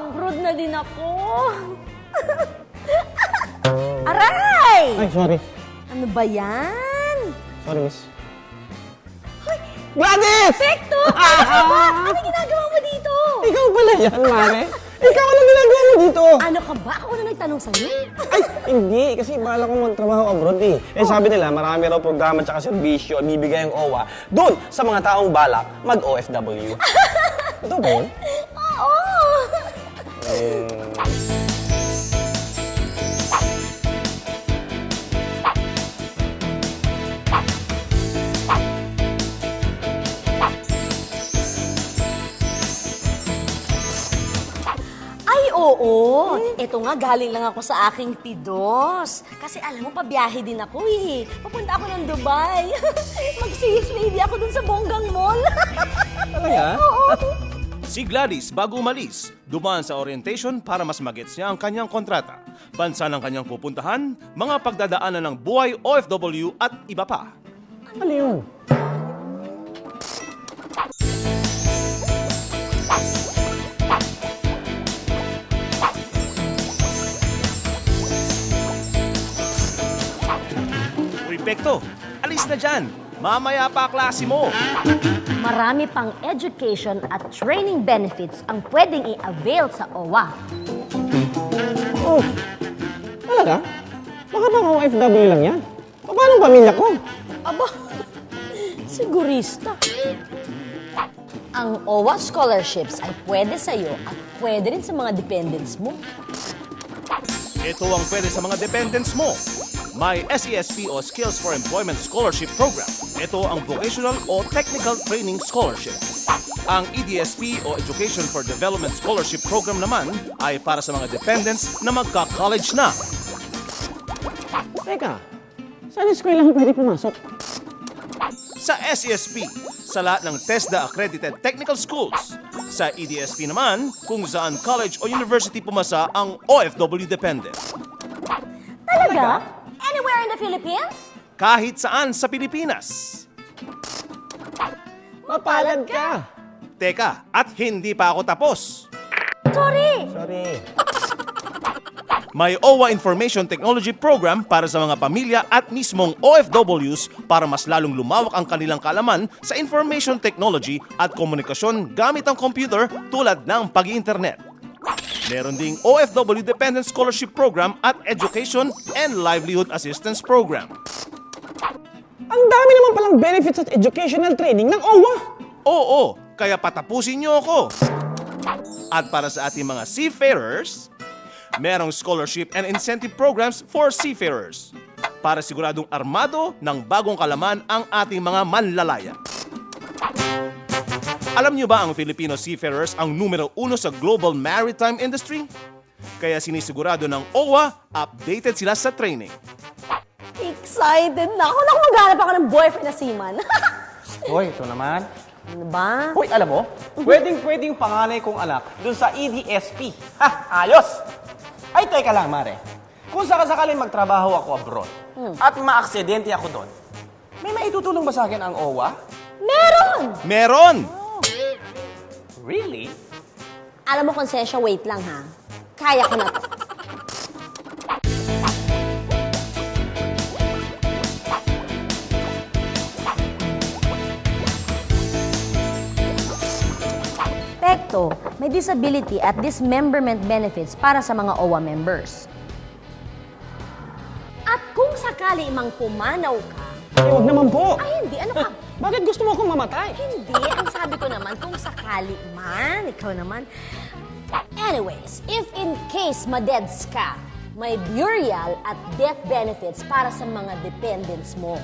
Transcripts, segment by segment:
Mag-abroad na din ako. Aray! Ay, sorry. Ano ba yan? Sorry, miss. Gladys! Pekto! Ano ginagawa mo dito? Ikaw pala yan, Mare. Ikaw ano ginagawa mo dito? Ano ka ba? Ako na nagtanong sa'yo. Ay, hindi. Kasi bala ko magtrabaho abroad eh. Eh, sabi nila, marami raw programa at serbisyo bibigay ang OWA doon sa mga taong balak mag-OFW. Ito ba yun? Oo! Ay, oo. Ito nga, galing lang ako sa aking Pidos. Kasi alam mo, pabiyahe din ako eh. Papunta ako ng Dubai. Mag-sales lady ako dun sa Bonggang Mall. Talaga? Oo. Si Gladys, bago umalis, dumaan sa orientation para mas magets niya ang kanyang kontrata. Bansa ng kanyang pupuntahan, mga pagdadaanan ng buhay OFW at iba pa. Ano yun? Uy, Pekto, alis na dyan. Mamaya pa klase mo. Marami pang education at training benefits ang pwedeng i-avail sa OWA. Oh, talaga? Baka bang OFW lang yan? Paano ang pamilya ko? Aba, sigurista. Ang OWA scholarships ay pwede sa'yo at pwede rin sa mga dependents mo. Ito ang pwede sa mga dependents mo. May SESP o Skills for Employment Scholarship Program. Ito ang Vocational o Technical Training Scholarship. Ang EDSP o Education for Development Scholarship Program naman ay para sa mga dependents na magka-college na. Teka, saan eskwelahan pwede pumasok? Sa SESP, sa lahat ng TESDA accredited technical schools. Sa EDSP naman, kung saan college o university pumasa ang OFW dependent. Talaga? Anywhere in the Philippines? Kahit saan sa Pilipinas. Mapalad ka! Teka, at hindi pa ako tapos. Sorry! Sorry. May OWA Information Technology Program para sa mga pamilya at mismong OFWs para mas lalong lumawak ang kanilang kaalaman sa information technology at komunikasyon gamit ang computer tulad ng pag-internet. Meron ding OFW Dependent Scholarship Program at Education and Livelihood Assistance Program. Ang dami naman palang benefits at educational training ng OWA! Oo, kaya patapusin niyo ako. At para sa ating mga seafarers, merong scholarship and incentive programs for seafarers para siguradong armado ng bagong kalaman ang ating mga manlalaya. Alam niyo ba ang Filipino seafarers ang numero 1 sa global maritime industry? Kaya sinisigurado ng OWA, updated sila sa training. Excited na ako. Naku, maghanap ako ng boyfriend na seaman. Hoy, ito naman. Ano ba? Hoy, alam mo, pwedeng panganay kong anak dun sa EDSP. Ha, ayos! Ay, teka lang, Mare. Kung sakasakaling magtrabaho ako abroad at maaksidente ako doon, may maitutulong ba sa akin ang OWA? Meron! Meron! Really? Alam mo, Konsensya, wait lang ha. Kaya ko na to. Pekto, may disability at dismemberment benefits para sa mga OWA members. At kung sakali mang pumanaw ka, Eh, wag naman po! ay hindi, ano ka? Bakit gusto mo akong mamatay? Hindi, ang sabi ko naman, kung sakali man, ikaw naman. Anyways, if in case madeds ka, may burial at death benefits para sa mga dependents mo.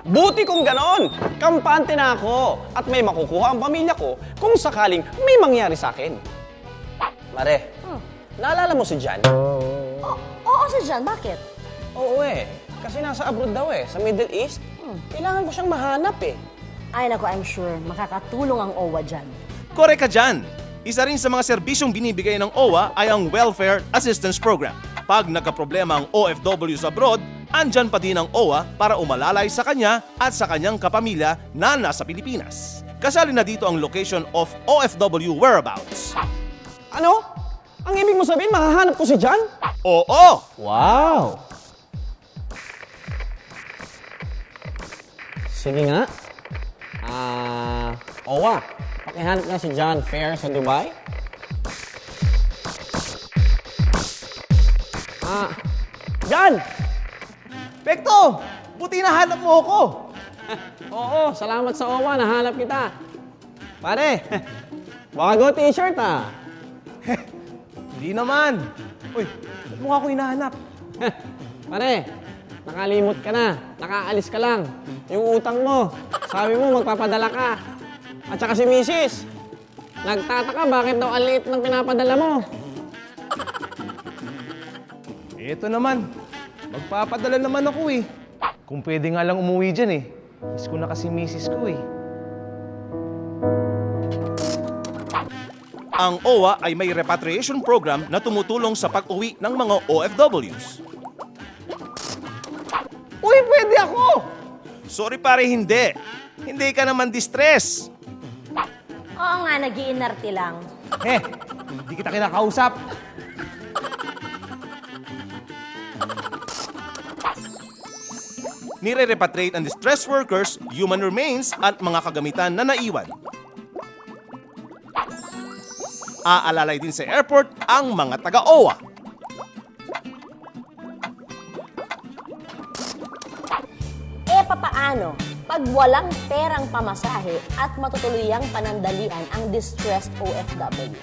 Buti kung ganon! Kampante na ako! At may makukuha ang pamilya ko kung sakaling may mangyari sa akin. Mare, naalala mo si Jan? Oo, si John, bakit? Oo eh. Kasi nasa abroad daw eh, sa Middle East. Kailangan ko siyang mahanap eh. Ay nako, I'm sure makakatulong ang OWA dyan. Korek ka dyan! Isa rin sa mga serbisyong binibigay ng OWA ay ang Welfare Assistance Program. Pag nagkaproblema ang OFW sa abroad, andyan pa din ang OWA para umalalay sa kanya at sa kanyang kapamilya na nasa Pilipinas. Kasali na dito ang location of OFW whereabouts. Ano? Ang ibig mo sabihin, makahanap ko si John? Oo! Wow! Sige nga. Owa, pakihanap nga si John Fair sa Dubai. John! Pekto! Buti nahanap mo ako! Oo, salamat sa Owa, nahanap kita. Pare, bago t-shirt Hindi naman. Uy, ba't mo ako hinahanap? Pare, nakalimot ka na, nakaalis ka lang. Yung utang mo, sabi mo magpapadala ka. At saka si Mrs. Nagtataka bakit daw ang liit ng pinapadala mo. Ito naman. Magpapadala naman ako eh. Kung pwede nga lang umuwi dyan eh. Miss ko na kasi misis ko eh. Ang OWA ay may repatriation program na tumutulong sa pag-uwi ng mga OFWs. Uy, pwede ako! Sorry pare, hindi. Hindi ka naman distress. Oo nga, nag-iinarte lang. Hindi kita kinakausap. Nire-repatriate ang distressed workers, human remains at mga kagamitan na naiwan. Aalalay din sa airport ang mga taga-OWA. Papaano pag walang perang pamasahe at matutuluyang panandalian ang distressed OFW?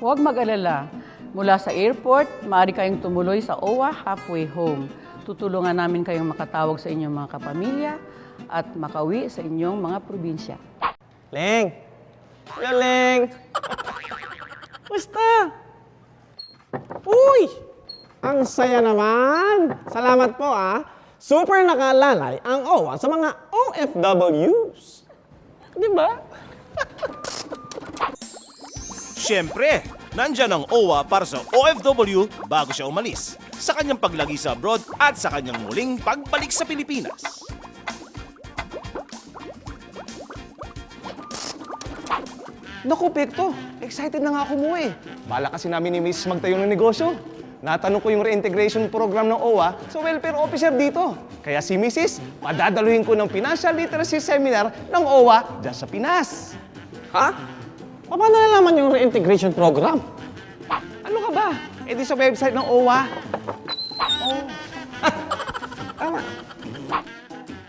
Huwag mag-alala. Mula sa airport, maaari kayong tumuloy sa OWA Halfway Home. Tutulungan namin kayong makatawag sa inyong mga kapamilya at makauwi sa inyong mga probinsya. Leng! Kuya Leng! Basta! Uy! Ang saya naman! Salamat po Super nakalalay ang OWA sa mga OFWs. Di ba? Siyempre, nandyan ang OWA para sa OFW bago siya umalis, sa kanyang paglagi sa abroad at sa kanyang muling pagbalik sa Pilipinas. Naku, Pekto. Excited na nga ako umuwi. Bala kasi namin ni Miss magtayo ng negosyo. Natanong ko yung reintegration program ng OWA sa welfare officer dito. Kaya si Mrs. padadaluhin ko ng financial literacy seminar ng OWA dyan sa Pinas. Ha? Paano nalaman yung reintegration program? Ano ka ba? Eh di sa website ng OWA.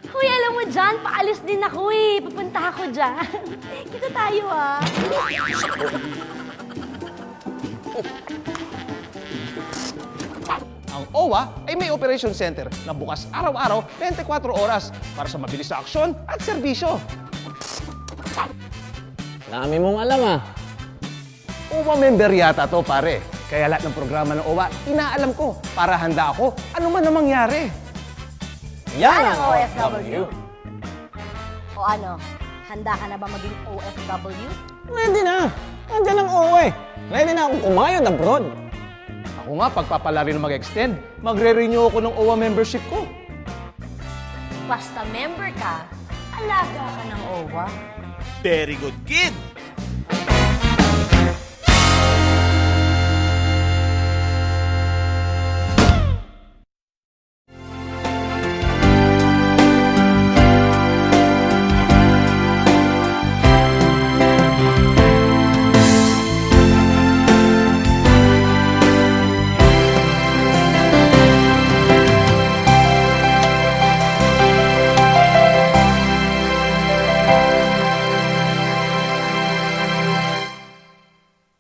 Hoy, alam mo dyan, paalis din ako Pupunta ako dyan. Kita tayo Ang OWA ay may operation center na bukas araw-araw 24 oras para sa mabilis na aksyon at serbisyo. Dami mong alam OWA member yata to, pare. Kaya lahat ng programa ng OWA, inaalam ko para handa ako ano man ang mangyari. Yan ang OFW. O ano, handa ka na ba maging OFW? Ready na! Nandiyan ang OWA Ready na akong kumayod abroad. Ako nga, pagpapala rin mag-extend, magre-renew ako ng OWA membership ko. Basta member ka, alaga ka ng OWA. Very good, kid!